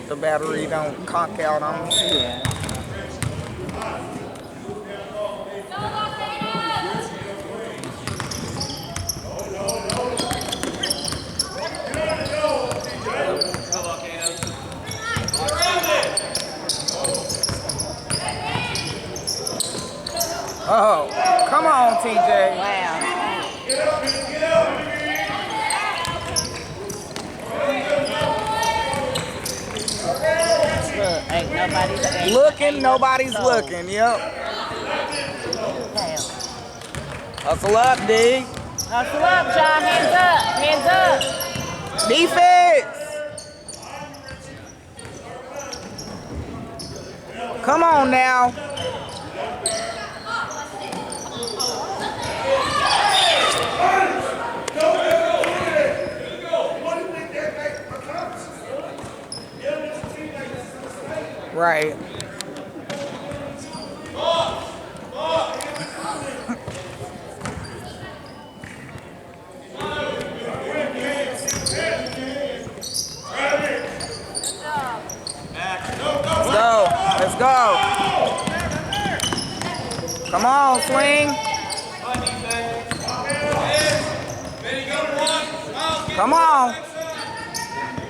the battery don't conk out on me. Yeah. Oh, come on, TJ. Wow. Look, ain't nobody looking, nobody's looking. Yep. Hustle up, D. Hustle up, John. Hands up. Hands up. Defense. Come on now. Right. Let's go. Come on, swing. Come on.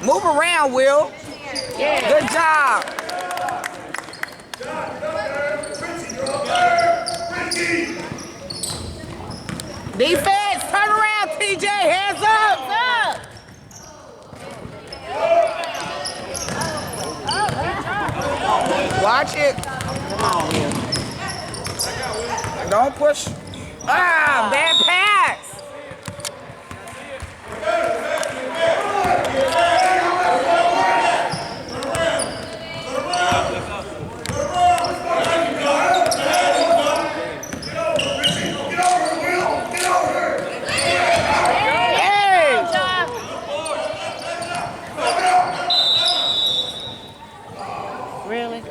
Move around, Will. Yeah. Good job. Defense, turn around, TJ. Hands up. Watch it. Come on, Will. Don't push. Ah, bad pass. Really?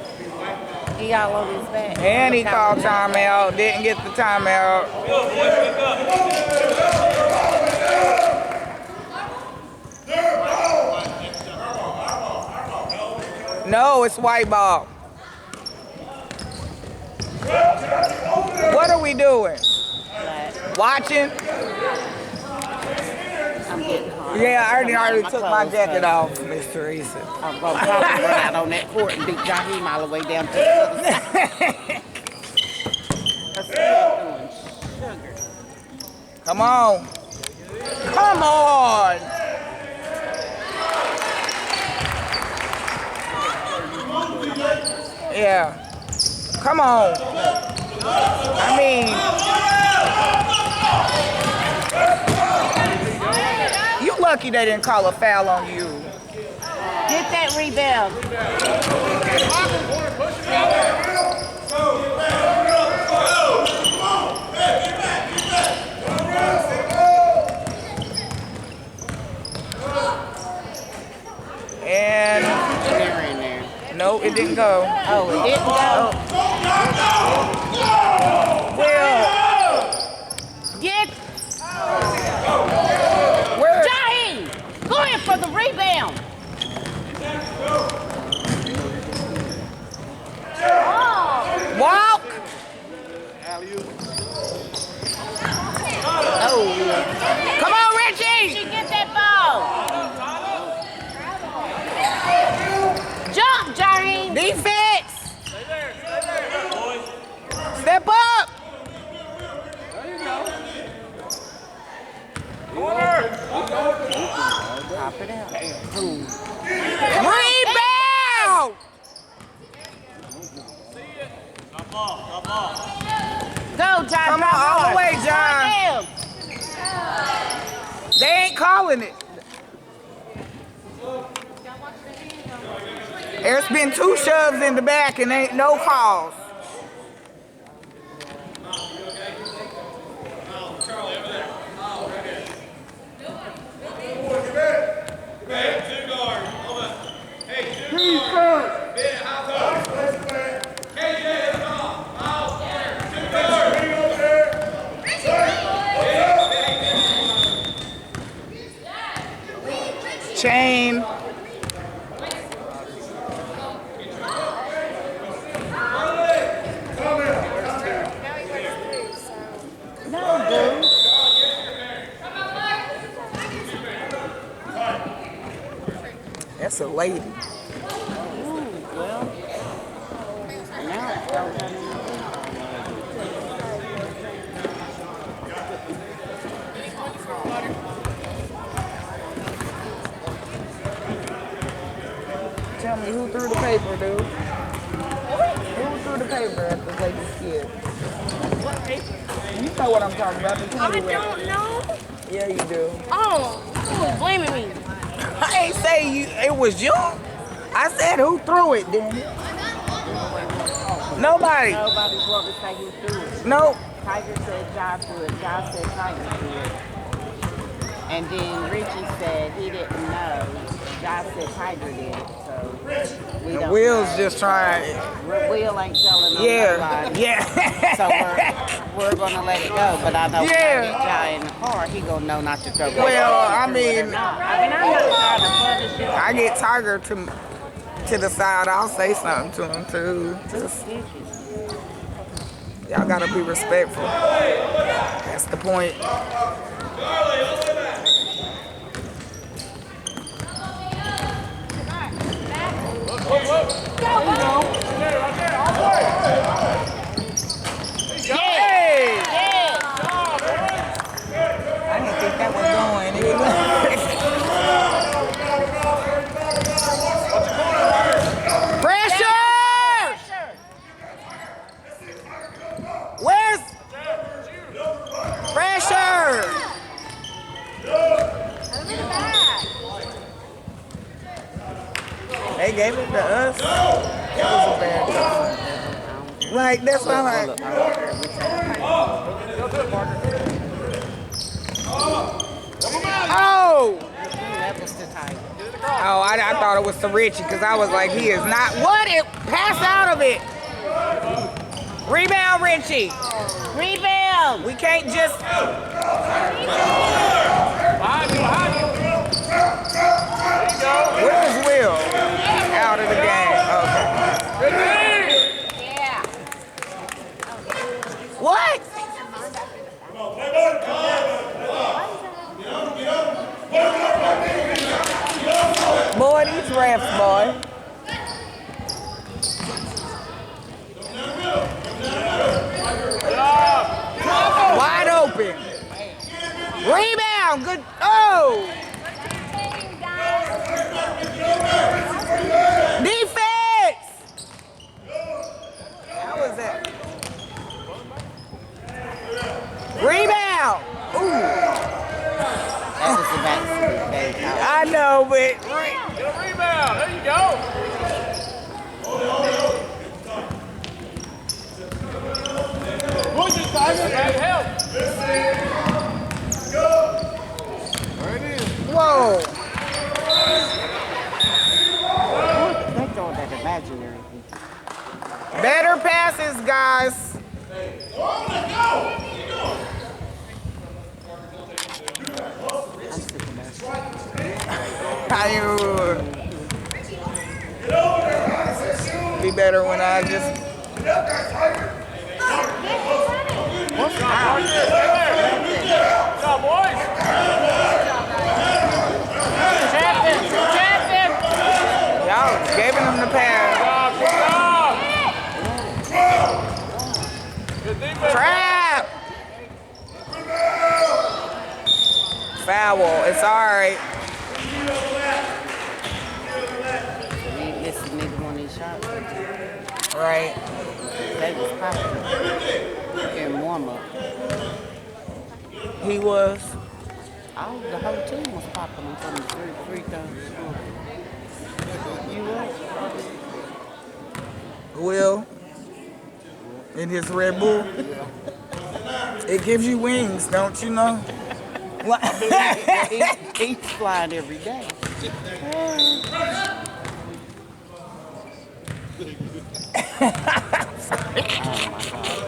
He all over his back. And he called timeout. Didn't get the timeout. No, it's white ball. What are we doing? Watching? I'm getting hot. Yeah, I already took my jacket off, Miss Teresa. I'm going to probably run out on that court and beat Jaheim all the way down to the other side. Sugar. Come on. Come on. Yeah. Come on. I mean, you lucky they didn't call a foul on you. Get that rebound. And In there. no, it didn't go. Oh, it didn't go. Will. Get. Where? Jaheim, go in for the rebound. Walk. Oh, Come on, Richie. she get that ball. Jump, Jaheim. Defense. Step up. Pop it out. Boom. Rebound. Go, John. Come on, all the way, John. Down. They ain't calling it. There's been 2 shoves in the back and ain't no calls. Chain. That's a lady. Well, now it's all coming. Tell me who threw the paper, dude? Who threw the paper at the lady's kid? What paper? You know what I'm talking about. The I candy don't wrapper. know. Yeah, you do. Oh, you blaming me. I ain't say you. It was you. I said who threw it, then. Nobody. Nobody's want to say who threw it. No. Tiger said Josh threw it. Josh said Tiger threw it. And then Richie said he didn't know. Josh said Tiger did it. So we don't Will's know. just trying. Will ain't telling no Yeah. lie. Yeah. So we're gonna let it go. But I know when I get Jai in the car, he gonna know not to throw. Well, I mean, I'm not trying to punish him. I get Tiger to the side. I'll say something to him too. Just, y'all gotta be respectful. That's the point. Hey! I didn't think that was going. Pressure! Where's pressure? They gave it to us. That was a bad call. Like, that's what I'm like. Oh! That was the Tiger. Oh, I thought it was to Richie because I was like, he is not. What? Pass out of it. Rebound, Richie. Rebound. We can't just. Where's Will? Out of the game. Okay. What? Boy, these refs, boy. Wide open. Rebound. Good. Oh. Defense. How was that? Rebound. Ooh. That was the vaccine. I know, but. Get a rebound. There you go. Push it, Tiger. Help. There it is. Whoa. They throwing that imaginary. Better passes, guys. I'm sick of that. Be better when I just. What's up, boys? What's up, boys? Trap him! Y'all giving him the pass. Good defense. Trap. Foul. It's all right. We ain't missing neither one of these shots. Right. They was popping in warm up. He was. All the whole team was popping from the free throws. You what? Will. In his Red Bull. It gives you wings, don't you know? He's flying every day.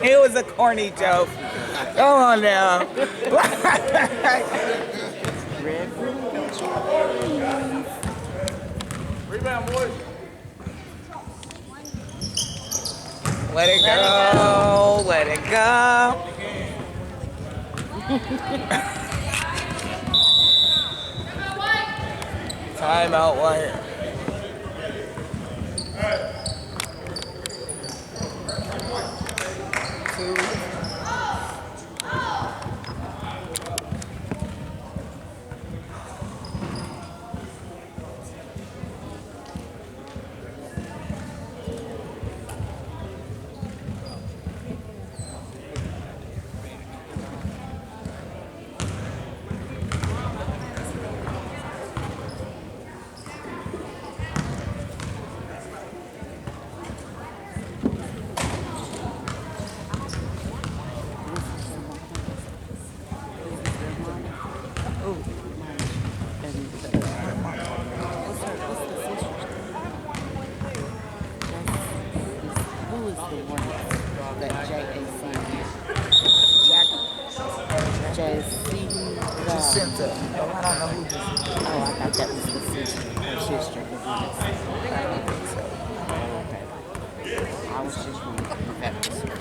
It was a corny joke. Come on now. Rebound, boys. Let it go. Let it go. Timeout, Wyatt. too. Who is the one that JAC? Jacinta. Oh, I don't know who this is. Oh, I thought that was the sister. Her sister. Okay. I was just wondering if that was her.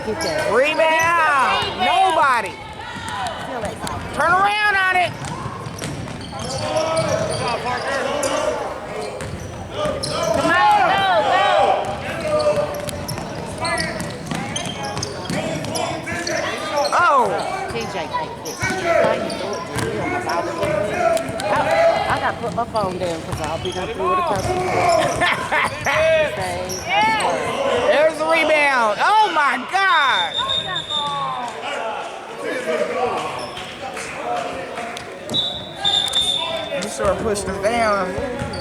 Get that. Rebound. Nobody. Turn around on it. Come on, go. Oh. TJ can't get I got to put my phone down because I'll be done through with a customer. There's the rebound. Oh my God. You sure pushed him down.